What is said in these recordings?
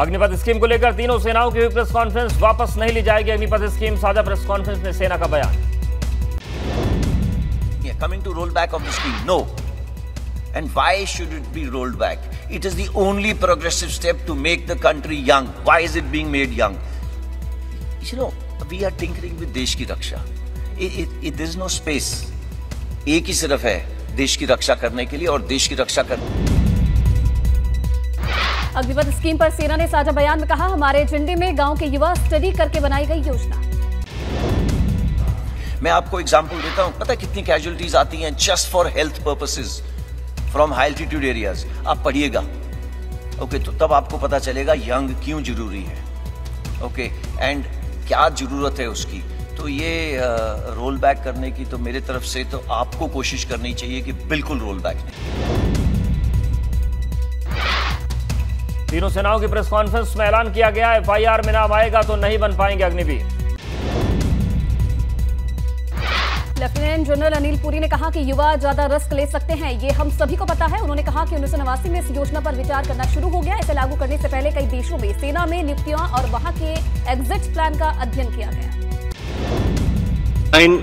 Agnipath scheme को लेकर तीनों सेनाओं की हुई प्रेस कॉन्फ्रेंस, वापस नहीं ली जाएगी अग्निपथ स्कीम, साझा प्रेस कॉन्फ्रेंस में सेना का बयान। Coming to roll back of the scheme, no. And why should it be rolled back? It is the only progressive step to make the country young. Why is it being made young? You know, we are tinkering with देश की रक्षा. There is no space. एक ही सिर्फ है देश की रक्षा करने के लिए और देश की रक्षा करने। अग्निपथ स्कीम पर सेना ने साझा बयान में कहा, हमारे एजेंडे में गांव के युवा स्टडी करके बनाई गई योजना। मैं आपको एग्जांपल देता हूं, पता है कितनी कैजुअलिटीज आती हैं just for health purposes from high altitude areas. आप पढ़िएगा, ओके, तो तब आपको पता चलेगा यंग क्यों जरूरी है, ओके, एंड क्या जरूरत है उसकी। तो ये रोल बैक करने की तो मेरे तरफ से तो आपको कोशिश करनी चाहिए कि बिल्कुल रोल बैक नहीं। तीनों सेनाओं की प्रेस कॉन्फ्रेंस में ऐलान किया गया, एफआईआर में नाम आएगा तो नहीं बन पाएंगे अग्निवीर। लेफ्टिनेंट जनरल अनिल पुरी ने कहा कि युवा ज्यादा रिस्क ले सकते हैं, ये हम सभी को पता है। उन्होंने कहा कि 1989 में इस योजना पर विचार करना शुरू हो गया। इसे लागू करने से पहले कई देशों में सेना में नियुक्तियां और वहां के एग्जिट प्लान का अध्ययन किया गया।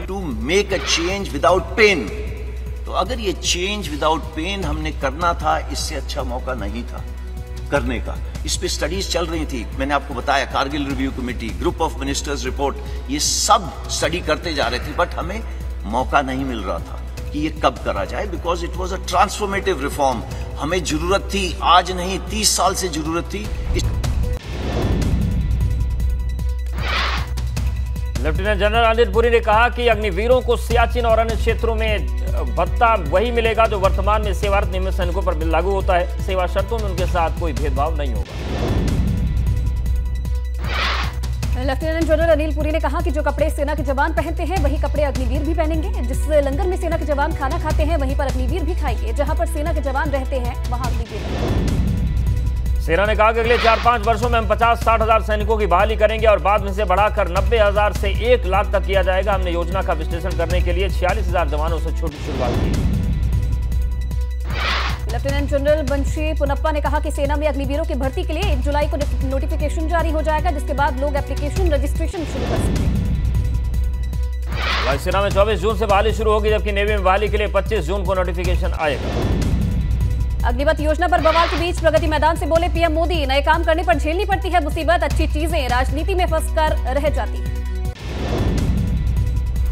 To make a change without pain, तो अगर ये चेंज विदाउट पेन हमने करना था, इससे अच्छा मौका नहीं था करने का। इस पे स्टडीज चल रही थी, मैंने आपको बताया, Kargil review committee, group of ministers report, ये सब स्टडी करते जा रहे थे, बट हमें मौका नहीं मिल रहा था कि ये कब करा जाए, because it was a transformative reform. हमें जरूरत थी, आज नहीं 30 साल से जरूरत थी। लेफ्टिनेंट जनरल अनिल पुरी ने कहा कि अग्निवीरों को सियाचिन और अन्य क्षेत्रों में भत्ता वही मिलेगा जो वर्तमान में सेवारत नियमित सैनिकों पर लागू होता है। सेवा शर्तों में उनके साथ कोई भेदभाव नहीं होगा। लेफ्टिनेंट जनरल अनिल पुरी ने कहा कि जो कपड़े सेना के जवान पहनते हैं वही कपड़े अग्निवीर भी पहनेंगे। जिस लंगर में सेना के जवान खाना खाते हैं वहीं पर अग्निवीर भी खाएंगे। जहां पर सेना के जवान रहते हैं वहां अग्निवीर। सेना ने कहा कि अगले 4-5 वर्षों में हम 50-60 हजार सैनिकों की बहाली करेंगे और बाद में से बढ़ाकर 90,000 से 1 लाख तक किया जाएगा। हमने योजना का विश्लेषण करने के लिए 46,000 जवानों से छोटी शुरुआत की। लेफ्टिनेंट जनरल बंशी पुनप्पा ने कहा कि सेना में अग्निवीरों की भर्ती के लिए 1 जुलाई को नोटिफिकेशन जारी हो जाएगा, जिसके बाद लोग एप्लीकेशन रजिस्ट्रेशन शुरू कर सकेंगे। वायुसेना में 24 जून से बहाली शुरू होगी, जबकि नेवी में बहाली के लिए 25 जून को नोटिफिकेशन आएगा। अग्निपथ योजना पर बवाल के बीच प्रगति मैदान से बोले पीएम मोदी, नए काम करने पर झेलनी पड़ती है मुसीबत, अच्छी चीजें राजनीति में फंसकर रह जाती है।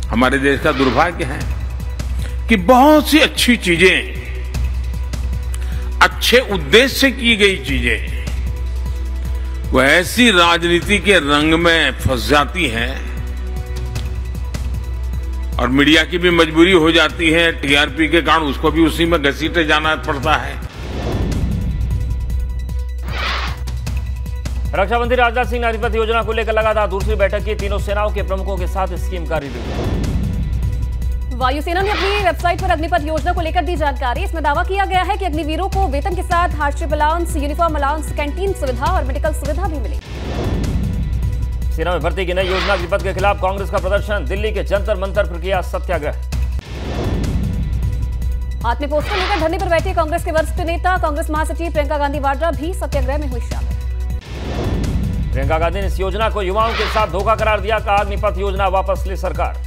हमारे देश का दुर्भाग्य है कि बहुत सी अच्छी चीजें, अच्छे उद्देश्य से की गई चीजें, वो ऐसी राजनीति के रंग में फंस जाती हैं और मीडिया की भी मजबूरी हो जाती है, टीआरपी के कारण उसको भी उसी में घसीटे जाना पड़ता है। रक्षा मंत्री राजनाथ सिंह ने अग्निपथ योजना को लेकर लगातार दूसरी बैठक की। तीनों सेनाओं के प्रमुखों के साथ स्कीम का रिव्यू। वायुसेना ने अपनी वेबसाइट पर अग्निपथ योजना को लेकर दी जानकारी। इसमें दावा किया गया है कि अग्निवीरों को वेतन के साथ hardship allowance, uniform allowance, canteen सुविधा और मेडिकल सुविधा भी मिलेगी। सेना में भर्ती की नई योजना अग्निपथ के खिलाफ कांग्रेस का प्रदर्शन, दिल्ली के जंतर मंतर पर किया सत्याग्रह। हाथ में पोस्टर लेकर धरने पर बैठे कांग्रेस के वरिष्ठ नेता, कांग्रेस महासचिव प्रियंका गांधी वाड्रा भी सत्याग्रह में हुई शामिल। प्रियंका गांधी ने इस योजना को युवाओं के साथ धोखा करार दिया, कहा अग्निपथ योजना वापस ले सरकार।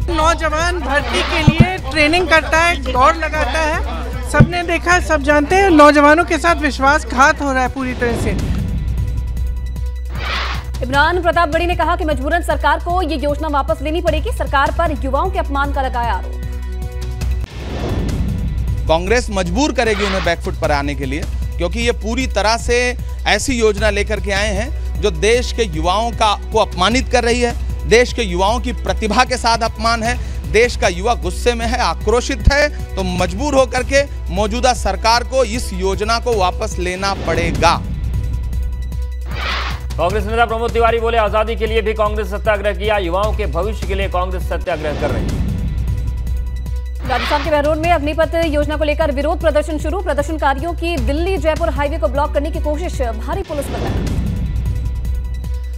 नौजवान भर्ती के लिए ट्रेनिंग करता है, दौड़ लगाता है, सबने देखा, सब जानते हैं, नौजवानों के साथ विश्वासघात हो रहा है पूरी तरह से। इमरान प्रताप गढ़ी ने कहा कि मजबूरन सरकार को ये योजना वापस लेनी पड़ेगी। सरकार पर युवाओं के अपमान का लगाया आरोप। कांग्रेस मजबूर करेगी उन्हें बैकफुट पर आने के लिए, क्योंकि ये पूरी तरह से ऐसी योजना लेकर के आए हैं जो देश के युवाओं को अपमानित कर रही है। देश के युवाओं की प्रतिभा के साथ अपमान है। देश का युवा गुस्से में है, आक्रोशित है, तो मजबूर होकर के मौजूदा सरकार को इस योजना को वापस लेना पड़ेगा। कांग्रेस नेता प्रमोद तिवारी बोले, आजादी के लिए भी कांग्रेस सत्याग्रह किया, युवाओं के भविष्य के लिए कांग्रेस सत्याग्रह कर रही है। राजस्थान के बहरोन में अग्निपथ योजना को लेकर विरोध प्रदर्शन शुरू। प्रदर्शनकारियों की दिल्ली जयपुर हाईवे को ब्लॉक करने की कोशिश, भारी पुलिस बल।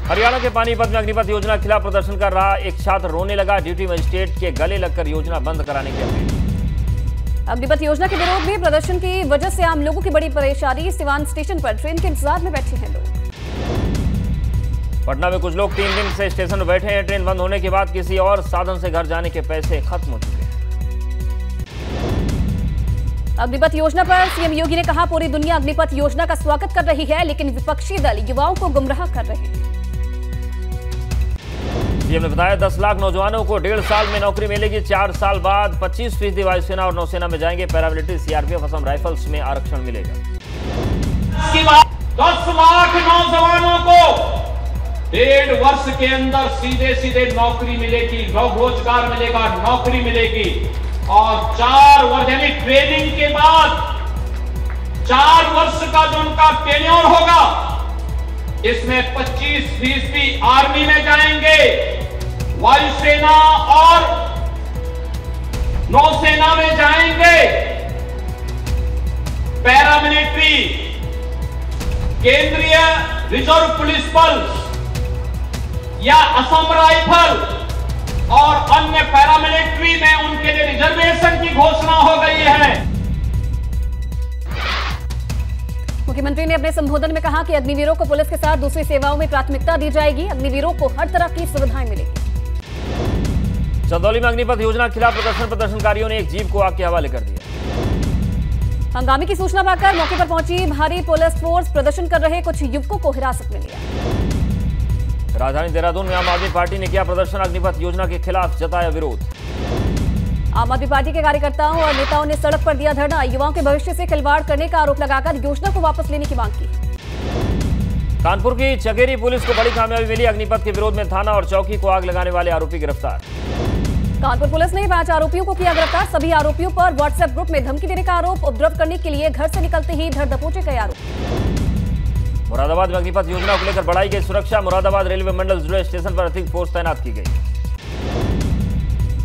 हरियाणा के पानीपत में अग्निपथ योजना के खिलाफ प्रदर्शन कर रहा एक छात्र रोने लगा। ड्यूटी मजिस्ट्रेट के गले लगकर योजना बंद कराने की अपील। अग्निपथ योजना के विरोध में प्रदर्शन की वजह से आम लोगों की बड़ी परेशानी। सिवान स्टेशन पर ट्रेन के इंतजार में बैठे हैं लोग। पटना में कुछ लोग 3 दिन से स्टेशन पर बैठे हैं। ट्रेन बंद होने के बाद किसी और साधन से घर जाने के पैसे खत्म हो चुके हैं। अग्निपथ योजना पर सीएम योगी ने कहा, पूरी दुनिया अग्निपथ योजना का स्वागत कर रही है, लेकिन विपक्षी दल युवाओं को गुमराह कर रहे हैं। सीएम ने बताया 10 लाख नौजवानों को 1.5 साल में नौकरी मिलेगी। 4 साल बाद 25% वायुसेना और नौसेना में जाएंगे। पैरामिलिट्री, सीआरपीएफ, असम राइफल्स में आरक्षण मिलेगा। 10 लाख नौजवानों को 1.5 वर्ष के अंदर सीधे सीधे नौकरी मिलेगी, रोजगार मिलेगा, नौकरी मिलेगी। और 4 वर्ष यानी ट्रेनिंग के बाद 4 वर्ष का जो उनका टेन्योर होगा, इसमें 25% आर्मी में जाएंगे, वायुसेना और नौसेना में जाएंगे, पैरामिलिट्री, केंद्रीय रिजर्व पुलिस बल या असम राइफल और अन्य पैरामिलिट्री में उनके लिए रिजर्वेशन की घोषणा हो गई है। मुख्यमंत्री ने अपने संबोधन में कहा कि अग्निवीरों को पुलिस के साथ दूसरी सेवाओं में प्राथमिकता दी जाएगी। अग्निवीरों को हर तरह की सुविधाएं मिलेगी। चंदौली में अग्निपथ योजना के खिलाफ प्रदर्शनकारियों ने एक जीप को आग के हवाले कर दिया। हंगामे की सूचना पाकर मौके पर पहुंची भारी पुलिस फोर्स। प्रदर्शन कर रहे कुछ युवकों को हिरासत में लिया। राजधानी देहरादून में आम आदमी पार्टी ने किया प्रदर्शन। अग्निपथ योजना के खिलाफ जताया विरोध। आम आदमी पार्टी के कार्यकर्ताओं और नेताओं ने सड़क पर दिया धरना। युवाओं के भविष्य से खिलवाड़ करने का आरोप लगाकर योजना को वापस लेने की मांग की। कानपुर की चकेरी पुलिस को बड़ी कामयाबी मिली। अग्निपथ के विरोध में थाना और चौकी को आग लगाने वाले आरोपी गिरफ्तार। कानपुर पुलिस ने 5 आरोपियों को किया गिरफ्तार। सभी आरोपियों पर व्हाट्सएप ग्रुप में धमकी देने का आरोप। उपद्रव करने के लिए घर से निकलते ही धर दबोचे गए आरोप। मुरादाबाद में अग्निपथ योजना को लेकर बढ़ाई गई सुरक्षा। मुरादाबाद रेलवे मंडल जुड़े स्टेशन पर अतिरिक्त फोर्स तैनात की गई।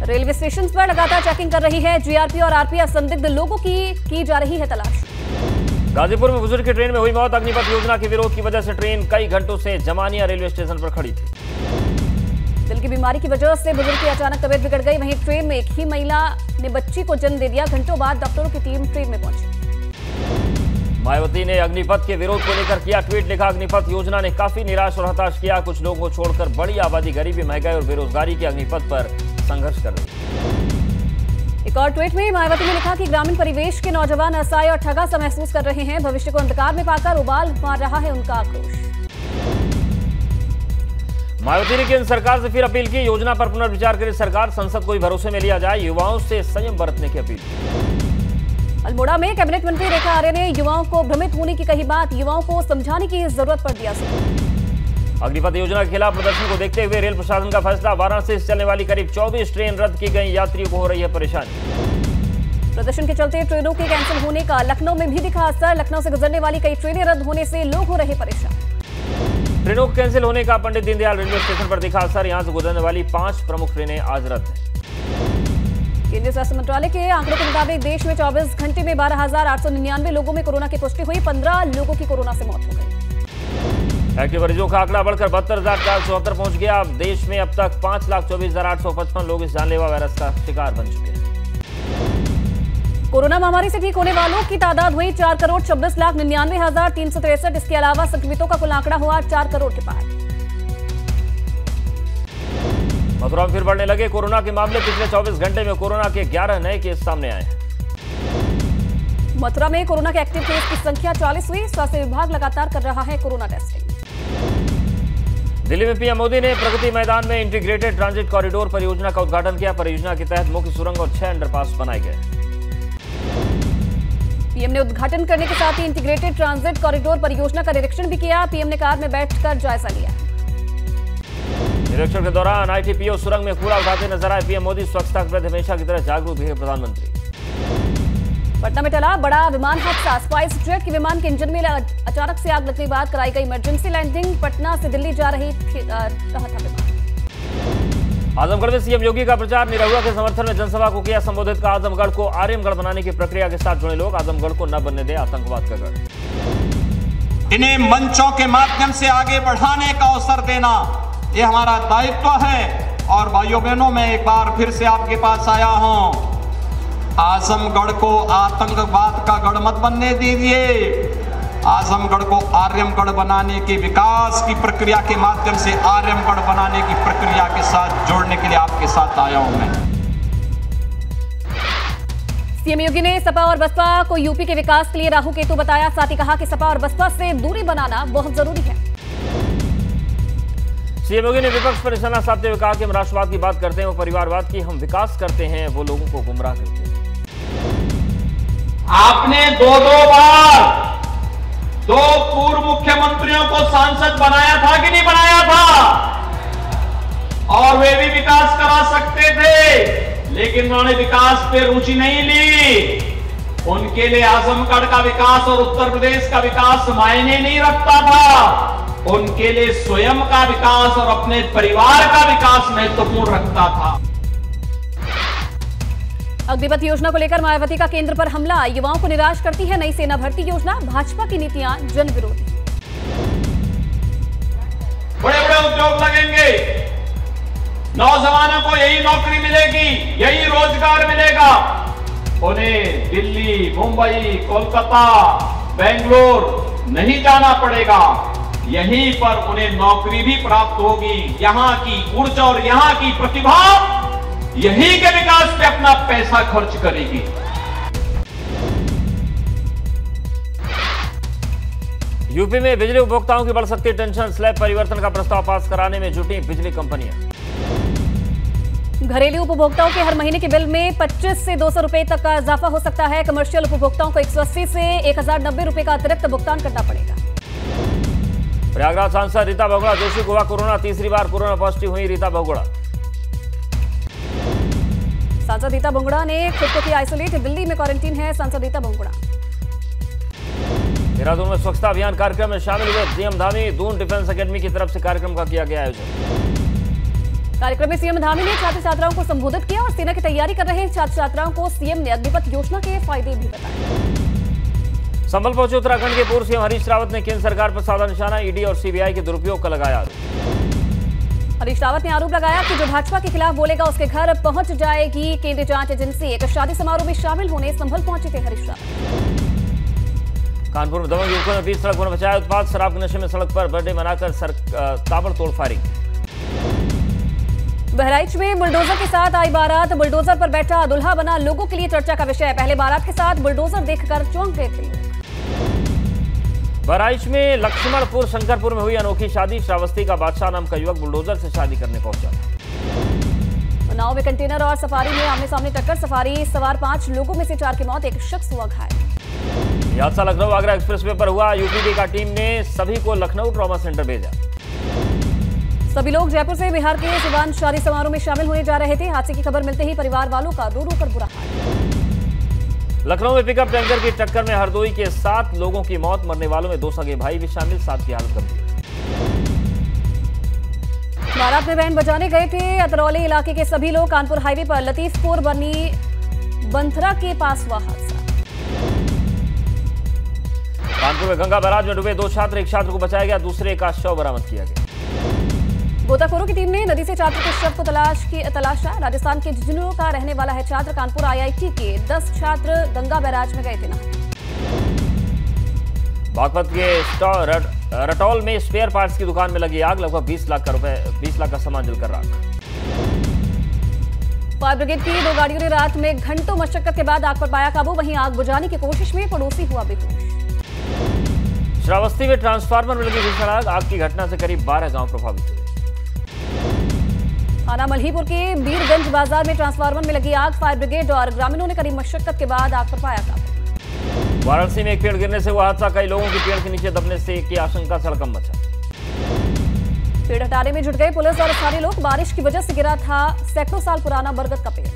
रेलवे स्टेशन पर लगातार चेकिंग कर रही है जीआरपी और आरपीएफ। संदिग्ध लोगों की जा रही है तलाश। गाजीपुर में बुजुर्ग की ट्रेन में हुई मौत। अग्निपथ योजना के विरोध की वजह से ट्रेन कई घंटों से जमानिया रेलवे स्टेशन पर खड़ी थी। दिल की बीमारी की वजह से बुजुर्ग की अचानक तबीयत बिगड़ गई। वहीं ट्रेन में एक ही महिला ने बच्ची को जन्म दे दिया। घंटों बाद डॉक्टरों की टीम ट्रेन में पहुंची। मायावती ने अग्निपथ के विरोध को लेकर किया ट्वीट। लिखा, अग्निपथ योजना ने काफी निराश और हताश किया। कुछ लोगों को छोड़कर बड़ी आबादी गरीबी, महंगाई और बेरोजगारी के अग्निपथ पर संघर्ष कर रही है। एक और ट्वीट में मायावती ने लिखा कि ग्रामीण परिवेश के नौजवान असहाय और ठगा सा महसूस कर रहे हैं। भविष्य को अंधकार में पाकर उबाल मार रहा है उनका आक्रोश। मायावती ने केंद्र सरकार से फिर अपील की। योजना पर पुनर्विचार करे सरकार। संसद को भी भरोसे में लिया जाए। युवाओं से संयम बरतने की अपील। अल्मोड़ा में कैबिनेट मंत्री रेखा आर्य ने युवाओं को भ्रमित होने की कही बात। युवाओं को समझाने की जरूरत पर दिया जोर। अग्निपथ योजना के खिलाफ प्रदर्शन को देखते हुए रेल प्रशासन का फैसला। वाराणसी से चलने वाली करीब 24 ट्रेन रद्द की गई। यात्रियों को हो रही है परेशानी। प्रदर्शन के चलते ट्रेनों के कैंसिल होने का लखनऊ में भी दिखा असर। लखनऊ से गुजरने वाली कई ट्रेनें रद्द होने से लोग हो रहे परेशान। ट्रेनों के कैंसिल होने का पंडित दीनदयाल रेलवे स्टेशन पर दिखा असर। यहां से गुजरने वाली 5 प्रमुख ट्रेनें आज रद्द है। केंद्रीय स्वास्थ्य मंत्रालय के आंकड़ों के मुताबिक देश में 24 घंटे में 12,899 लोगों में कोरोना की पुष्टि हुई। 15 लोगों की कोरोना से मौत हो गई। एक्टिव मरीजों का आंकड़ा बढ़कर 72,474 पहुंच गया। अब देश में अब तक 5,24,855 लोग इस जानलेवा वायरस का शिकार बन चुके हैं। कोरोना महामारी से ठीक होने वालों की तादाद हुई 4,26,99,363। इसके अलावा संक्रमितों का कुल आंकड़ा हुआ 4 करोड़ के पार। मथुरा में फिर बढ़ने लगे कोरोना के मामले। पिछले 24 घंटे में कोरोना के 11 नए केस सामने आए हैं। मथुरा में कोरोना के एक्टिव केस की संख्या 40 हुई। स्वास्थ्य विभाग लगातार कर रहा है कोरोना टेस्टिंग। दिल्ली में पीएम मोदी ने प्रगति मैदान में इंटीग्रेटेड ट्रांजिट कॉरिडोर परियोजना का उद्घाटन किया। परियोजना के तहत मुख्य सुरंग और 6 अंडरपास बनाए गए। पीएम ने उद्घाटन करने के साथ ही इंटीग्रेटेड ट्रांजिट कॉरिडोर परियोजना का निरीक्षण भी किया। पीएम ने कार में बैठकर जायजा लिया। निरीक्षण के दौरान आईटीपीओ सुरंग में कूड़ा उठाते नजर आए पीएम मोदी। स्वच्छता के प्रति हमेशा की तरह जागरूक रहे प्रधानमंत्री। पटना में टला बड़ा विमान हादसा। स्पाइस जेट के विमान के इंजन में अचानक से आग लगने के बाद कराई गई इमरजेंसी लैंडिंग। पटना से दिल्ली जा रहा था विमान। आजमगढ़ में सीएम योगी का प्रचार। निरहुआ के समर्थन में जनसभा को किया संबोधित। का आजमगढ़ को आर्यगढ़ बनाने की प्रक्रिया के साथ जुड़े लोग। आजमगढ़ को न बनने दे आतंकवाद का गढ़। इन्हें मंचों के माध्यम से आगे बढ़ाने का अवसर देना ये हमारा दायित्व है। और भाइयों बहनों, मैं एक बार फिर से आपके पास आया हूं। आजमगढ़ को आतंकवाद का गढ़ मत बनने दीजिए। आजमगढ़ को आर्यमगढ़ बनाने के विकास की प्रक्रिया के माध्यम से आर्यमगढ़ बनाने की प्रक्रिया के साथ जोड़ने के लिए आपके साथ आया हूं मैं। सीएम योगी ने सपा और बसपा को यूपी के विकास के लिए राहु केतु बताया। साथ ही कहा कि सपा और बसपा से दूरी बनाना बहुत जरूरी है। सीएम योगी ने विपक्ष पर निशाना साधते हुए कहा कि हम राष्ट्रवाद की बात करते हैं, वो परिवारवाद की। हम विकास करते हैं, वो लोगों को गुमराह करते हैं। आपने दो बार 2 पूर्व मुख्यमंत्रियों को सांसद बनाया था कि नहीं बनाया था? और वे भी विकास करा सकते थे, लेकिन उन्होंने विकास पे रुचि नहीं ली। उनके लिए आजमगढ़ का विकास और उत्तर प्रदेश का विकास मायने नहीं रखता था। उनके लिए स्वयं का विकास और अपने परिवार का विकास महत्वपूर्ण रखता था। अग्निपथ योजना को लेकर मायावती का केंद्र पर हमला। युवाओं को निराश करती है नई सेना भर्ती योजना। भाजपा की नीतियां जन विरोधी। बड़े बड़े उद्योग लगेंगे, नौजवानों को यही नौकरी मिलेगी, यही रोजगार मिलेगा। उन्हें दिल्ली, मुंबई, कोलकाता, बेंगलोर नहीं जाना पड़ेगा। यहीं पर उन्हें नौकरी भी प्राप्त होगी। यहां की ऊर्जा और यहां की प्रतिभा यहीं के विकास पे अपना पैसा खर्च करेगी। यूपी में बिजली उपभोक्ताओं की बढ़ सकती टेंशन। स्लैब परिवर्तन का प्रस्ताव पास कराने में जुटी बिजली कंपनियां। घरेलू उपभोक्ताओं के हर महीने के बिल में 25 से 200 रुपए तक का इजाफा हो सकता है। कमर्शियल उपभोक्ताओं को 180 से 1090 रुपए का अतिरिक्त भुगतान करना पड़ेगा। प्रयागराज सांसद रीता बहुगुणा दोषी को हुआ कोरोना। तीसरी बार कोरोना पॉजिटिव हुई रीता बहुगुणा। सांसद रीता बहुगुणा ने खुद को किया आइसोलेट। दिल्ली में क्वारंटीन है सांसद रीता बहुगुणा। देहरादून में स्वच्छता अभियान कार्यक्रम में शामिल हुए CM Dhami. Doon defence academy की तरफ से कार्यक्रम का किया गया आयोजन। कार्यक्रम में सीएम धामी ने छात्र छात्राओं को संबोधित किया और सेना की तैयारी कर रहे छात्र छात्राओं को सीएम ने अग्निपथ योजना के फायदे भी बताए। संभल पहुंचे उत्तराखंड के पूर्व सीएम हरीश रावत ने केंद्र सरकार पर साधा निशाना। ईडी और सीबीआई के दुरुपयोग का लगाया आरोप। हरीश रावत ने आरोप लगाया कि जो भाजपा के खिलाफ बोलेगा उसके घर पहुंच जाएगी केंद्रीय जांच एजेंसी। एक शादी समारोह में शामिल होने संभल पहुंचे थे हरीश रावत। कानपुर में दबंग युवकों ने 20 सड़क पर मचाया उत्पात। शराब के नशे में सड़क पर बर्थडे मनाकर ताबड़तोड़ फायरिंग। बहराइच में बुलडोजर के साथ आई बारात। बुलडोजर पर बैठा दुल्हा बना लोगों के लिए चर्चा का विषय। पहले बारात के साथ बुलडोजर देखकर चौंक गए थे। बहराइच में लक्ष्मणपुर शंकरपुर में हुई अनोखी शादी। श्रावस्ती का बादशाह नाम का युवक बुलडोजर से शादी करने पहुंचा। उन्नाव में कंटेनर और सफारी में आमने सामने टक्कर। सफारी सवार 5 लोगों में से 4 की मौत, एक शख्स हुआ घायल। यह हादसा लखनऊ आगरा एक्सप्रेसवे पर हुआ। यूपीडी का टीम ने सभी को लखनऊ ट्रॉमा सेंटर भेजा। सभी लोग जयपुर से बिहार के सिवान शादी समारोह में शामिल होने जा रहे थे। हादसे की खबर मिलते ही परिवार वालों का रो रो कर बुरा हाल। लखनऊ में पिकअप टैंकर की टक्कर में हरदोई के 7 लोगों की मौत। मरने वालों में 2 सगे भाई भी शामिल। 7 की हालत गंभीर। बारात में बैंड बजाने गए थे अतरौली इलाके के सभी लोग। कानपुर हाईवे पर लतीफपुर बनी बंथरा के पास हुआ हादसा। कानपुर में गंगा बैराज में डूबे 2 छात्र। एक छात्र को बचाया गया, दूसरे का शव बरामद किया गया। गोताखोरों की टीम ने नदी से छात्र के शव को तलाशा। राजस्थान के झुंझुनू का रहने वाला है छात्र। कानपुर आईआईटी के 10 छात्र गंगा बैराज में गए थे नहाने। बागपत के रटौल में स्पेयर पार्ट्स की दुकान में लगी आग। लगभग 20 लाख का सामान जलकर राख। फायर ब्रिगेड की 2 गाड़ियों ने रात में घंटों मशक्कत के बाद आग पर पाया काबू। वहीं आग बुझाने की कोशिश में पड़ोसी हुआ बेहोश। श्रावस्ती में ट्रांसफार्मर में लगी भीषण आग। आग की घटना से करीब 12 गांव प्रभावित हुए। थाना मल्हीपुर के बीरगंज बाजार में ट्रांसफार्मर में लगी आग। फायर ब्रिगेड और ग्रामीणों ने कड़ी मशक्कत के बाद आग पर पाया काबू। वाराणसी में एक पेड़ गिरने से हुआ हादसा। कई लोगों की पेड़ के नीचे दबने से की आशंका से हड़कंप मचा। पेड़ हटाने में जुट गए पुलिस और स्थानीय लोग। बारिश की वजह से गिरा था सैकड़ों साल पुराना बरगद का पेड़।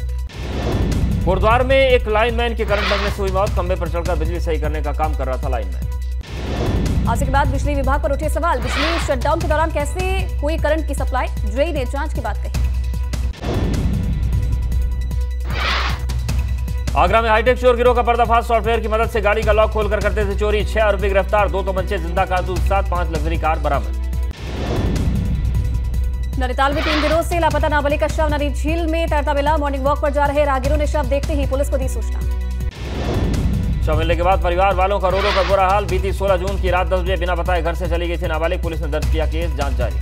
कोटद्वार में एक लाइनमैन की करंट लगने से हुई मौत। खंबे पर चढ़कर बिजली सही करने का काम कर रहा था लाइनमैन। हादसे के बाद बिजली विभाग पर उठे सवाल। बिजली शटडाउन के दौरान कैसे हुई करंट की सप्लाई? जेई ने जांच की बात कही। आगरा में हाईटेक चोर गिरोह का पर्दाफाश। सॉफ्टवेयर की मदद से गाड़ी का लॉक खोलकर करते थे चोरी। 6 आरोपी गिरफ्तार। 2 तमंचे, जिंदा कारतूस, 7 5 लग्जरी कार बरामद। नैनीताल में 3 दिनों से लापता नाबालिग का शव नदी झील में तैरता मिला। मॉर्निंग वॉक पर जा रहे राहगीरों ने शव देखते ही पुलिस को दी सूचना। शव मिलने के बाद परिवार वालों का रो रो कर बुरा हाल। बीती 16 जून की रात 10 बजे बिना बताए घर से चली गई थी नाबालिग। पुलिस ने दर्ज किया केस, जांच जारी।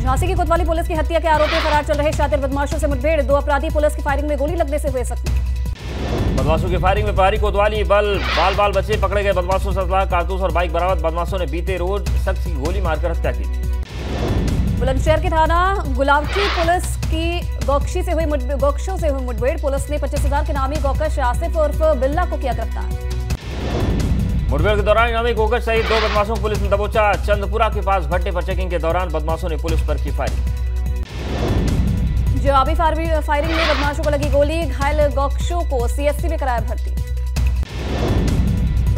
झांसी की कोतवाली पुलिस की हत्या के आरोपी फरार चल रहे शातिर बदमाशों से मुठभेड़। 2 अपराधी पुलिस की फायरिंग में गोली लगने से हुए जख्मी। बदमाशों की फायरिंग में प्रहरी कोतवाली बल बाल बचे। पकड़े गए बदमाशों से असला, कारतूस और बाइक बरामद। बदमाशों ने बीते रोज शख्स की गोली मारकर हत्या की थी। बुलंदशहर के थाना गुलावटी पुलिस की गौकशों से हुई मुठभेड़। पुलिस ने 25,000 के नामी गौकश आसिफ उर्फ बिल्ला को किया गिरफ्तार। मुठभेड़ के दौरान इनामी गौकश सहित 2 बदमाशों को पुलिस ने दबोचा। चंदपुरा के पास भट्टे पर चेकिंग के दौरान बदमाशों ने पुलिस पर की फायरिंग। जवाबी फायरिंग में बदमाशों को लगी गोली। घायल गौकशों को सीएससी में कराया भर्ती।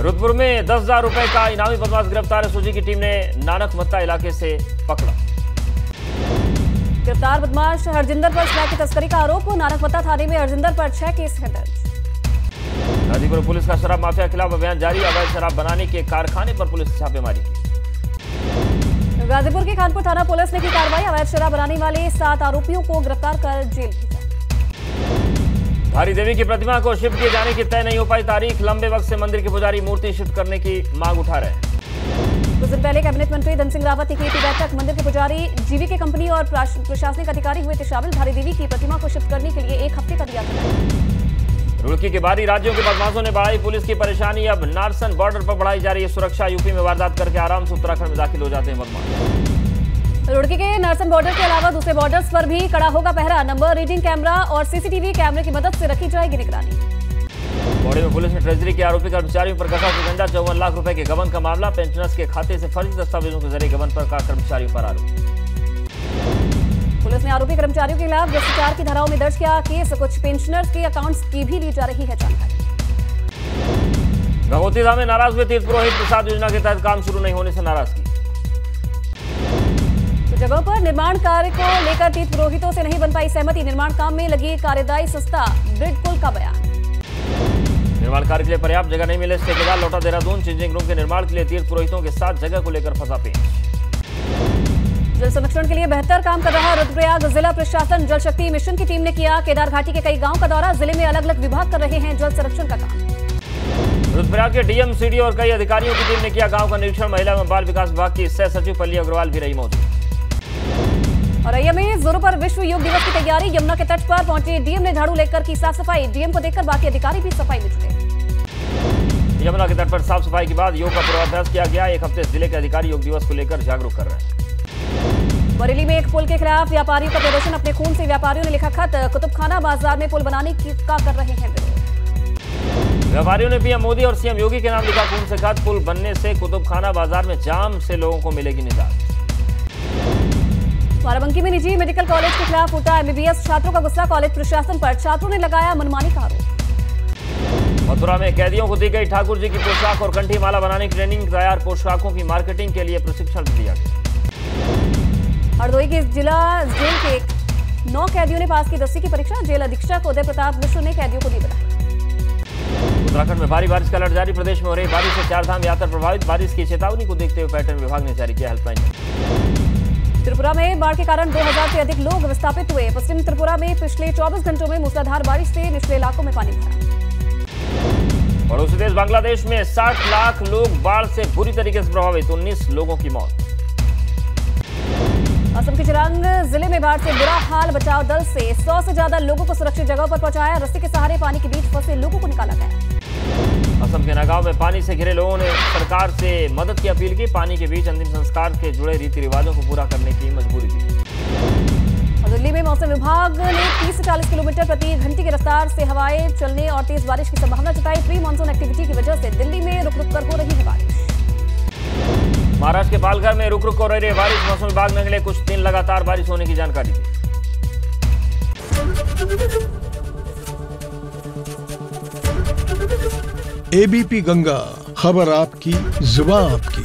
रुद्रपुर में 10,000 रुपए का इनामी बदमाश गिरफ्तार। एसओजी की टीम ने नानक मत्ता इलाके से पकड़ा। गिरफ्तार बदमाश हरजिंदर पर स्मैक की तस्करी का आरोप। नानकमत्ता थाने में हरजिंदर पर 6 केस है दर्ज। गाजीपुर पुलिस का शराब माफिया के खिलाफ अभियान जारी। अवैध शराब बनाने के कारखाने पर पुलिस ने छापेमारी की। गाजीपुर के खानपुर थाना पुलिस ने की कार्रवाई। अवैध शराब बनाने वाले 7 आरोपियों को गिरफ्तार कर जेल भेजा। धारी देवी की प्रतिमा को शिफ्ट किए जाने की तय नहीं हो पाई तारीख। लंबे वक्त से मंदिर के पुजारी मूर्ति शिफ्ट करने की मांग उठा रहे हैं। कुछ दिन पहले कैबिनेट मंत्री धन सिंह रावत की बैठक। मंदिर के पुजारी जीवीके कंपनी और प्रशासनिक अधिकारी हुए थे शामिल। धारी देवी की प्रतिमा को शिफ्ट करने के लिए 1 हफ्ते का दिया था। रुड़की के बाहरी राज्यों के बदमाशों ने बढ़ाई पुलिस की परेशानी। अब नारसन बॉर्डर पर बढ़ाई जा रही है सुरक्षा। यूपी में वारदात करके आराम से उत्तराखंड में दाखिल हो जाते हैं बदमाश। रुड़की के नारसन बॉर्डर के अलावा दूसरे बॉर्डर्स पर भी कड़ा होगा पहरा। नंबर रीडिंग कैमरा और सीसीटीवी कैमरे की मदद से रखी जाएगी निगरानी। बॉडी में पुलिस ने ट्रेजरी के आरोपी कर्मचारियों पर कसा शिकंजा। 54 लाख रुपए के गबन का मामला। पेंशनर्स के खाते से फर्जी दस्तावेजों के जरिए गबन पर कर्मचारियों पर आरोप। पुलिस ने आरोपी कर्मचारियों के खिलाफ 204 की धाराओं में दर्ज किया केस। कुछ पेंशनर्स के अकाउंट्स की भी ली जा रही है जानकारी। भगवती धाम में नाराज हुए तीर्थ पुरोहित। प्रसाद योजना के तहत काम शुरू नहीं होने से नाराजगी। तो जगहों पर निर्माण कार्य को लेकर तीर्थ पुरोहितों से नहीं बन पाई सहमति। निर्माण काम में लगी कार्यदायी संस्था ग्रिडकुल का बयान। निर्माण कार्य के लिए पर्याप्त जगह नहीं मिले। ठेकेदार लौटा देहरादून। चेंजिंग रूम के निर्माण के लिए तीर्थ पुरोहितों के साथ जगह को लेकर फंसा पेच। जल संरक्षण के लिए बेहतर काम कर रहा रुद्रप्रयाग जिला प्रशासन। जल शक्ति मिशन की टीम ने किया केदार घाटी के कई गांव का दौरा। जिले में अलग अलग विभाग कर रहे हैं जल संरक्षण का काम। रुद्रप्रयाग के डीएम, सीडी और कई अधिकारियों की टीम ने किया गांव का निरीक्षण। महिला एवं बाल विकास विभाग की सह सचिव पल्ली अग्रवाल भी रही मौजूद। औरैया में जोरों पर विश्व योग दिवस की तैयारी। यमुना के तट पर पहुंचे डीएम ने झाड़ू लेकर की साफ सफाई। डीएम को देखकर बाकी अधिकारी भी सफाई में जुटे। यमुना के तट पर साफ सफाई के बाद योग का पूर्वाभ्यास किया गया। 1 हफ्ते जिले के अधिकारी योग दिवस को लेकर जागरूक कर रहे हैं। बरेली में एक पुल के खिलाफ व्यापारियों का प्रदर्शन। अपने खून से व्यापारियों ने लिखा खत। कुतुबखाना बाजार में पुल बनाने का कर रहे हैं विरोध। व्यापारियों ने पीएम मोदी और सीएम योगी के नाम लिखा खून से खत। पुल बनने से कुतुबखाना बाजार में जाम से लोगों को मिलेगी निजात। बाराबंकी में निजी मेडिकल कॉलेज के खिलाफ उठा एमबीबीएस छात्रों का गुस्सा। कॉलेज प्रशासन पर छात्रों ने लगाया मनमानी का आरोप। मथुरा में कैदियों को दी गई ठाकुर जी की पोशाक और कंठी माला बनाने की ट्रेनिंग। तैयार पोशाकों की मार्केटिंग के लिए प्रशिक्षण दिया गया। हरदोई के जिला जेल के 9 कैदियों ने पास की 10वीं की परीक्षा। जेल अधीक्षक उदय प्रताप मिश्र ने कैदियों को दी बधाई। उत्तराखंड में भारी बारिश का अलर्ट जारी। प्रदेश में हो रही बारिश से 4 धाम यात्रा प्रभावित। बारिश की चेतावनी को देखते हुए पर्यटन विभाग ने जारी किया हेल्पलाइन। त्रिपुरा में बाढ़ के कारण 2000 से अधिक लोग विस्थापित हुए। पश्चिम त्रिपुरा में पिछले 24 घंटों में मूसलाधार बारिश से निचले इलाकों में पानी भरा। पड़ोसी देश बांग्लादेश में 60 लाख लोग बाढ़ से बुरी तरीके से प्रभावित। 19 लोगों की मौत। असम के चिरांग जिले में बाढ़ से बुरा हाल। बचाव दल से 100 से ज्यादा लोगों को सुरक्षित जगह पर पहुंचाया। रस्सी के सहारे पानी के बीच फंसे लोगों को निकाला गया। असम के नगांव में पानी से घिरे लोगों ने सरकार से मदद की अपील की। पानी के बीच अंतिम संस्कार के जुड़े रीति रिवाजों को पूरा करने की मजबूरी थी। दिल्ली में मौसम विभाग ने 30 से 40 किलोमीटर प्रति घंटे की रफ्तार से हवाएं चलने और तेज बारिश की संभावना जताई। प्री मानसून एक्टिविटी की वजह से दिल्ली में रुक रुक कर हो रही है बारिश। महाराष्ट्र के पालघर में रुक रुक हो रही है बारिश। मौसम विभाग ने अगले कुछ दिन लगातार बारिश होने की जानकारी दी। एबीपी गंगा, खबर आपकी, जुबान आपकी।